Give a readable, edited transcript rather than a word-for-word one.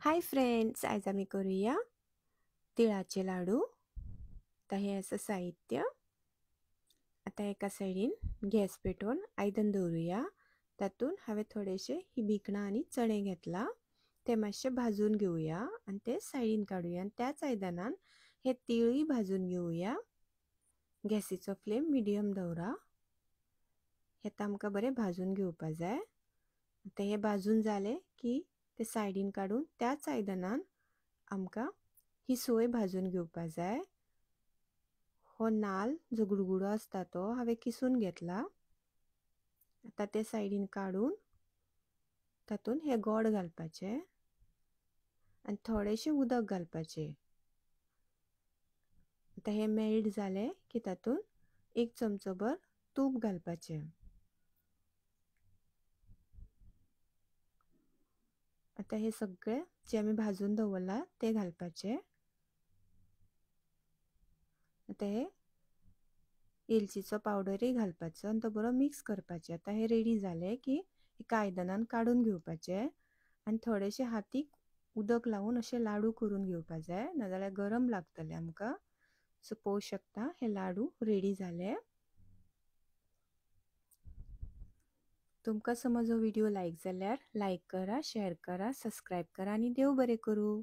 Hi friends, आज आम्ही करूया तिळाचे लाडू. आता हे असं साहित्य. आता एका साईडीन गॅस पेटवून आयदन दवरूया. तातून हांवें थोडेशे ही भिकणां आणि चणे घेतला. ते मातशे भाजून घेवया आणि ते सायडीन काडूया आणि त्याच आयदनान हे तिळूय भाजून घेवया. गॅसीचो फ्लेम मिडियम दवरा. हे आमकां बरें भाजून घेवपा जाय. आता हे भाजून जाले की ते सायडीन काडून त्याच आयदनान आमकां ही सोय भाजून घेवपा जाय. हो नाल जो गुडगुडो असता तो हांवें किसून घेतला. आता ते सायडीन काडून तातून हे गोड घालपाचे आनी थोडेशे उदक घालपाचे. आता हे मेल्ट जाले की तातून 1 चमचो भर तूप घालपाचे. आता हे सगळे जे आमी भाजून दवरला ते घालपाचे. आता हे वेलचीचो पावडरय घालपाचो आनी तो बरो मिक्स करपाचे. आता हे रेडी जाले की एका आयदनान काडून घेवपाचे आनी थोडेशे हातीक उदक लावून अशे लाडू करून घेवपा जाय, नाजाल्यार गरम लागतले आमकां. सो पळोवंक शकता हे लाडू रेडी जाले. तुमकां समज हो व्हिडिओ लायक जाल्यार लायक करा, शेअर करा, सबस्क्रायब करा आनी देव बरें करूं.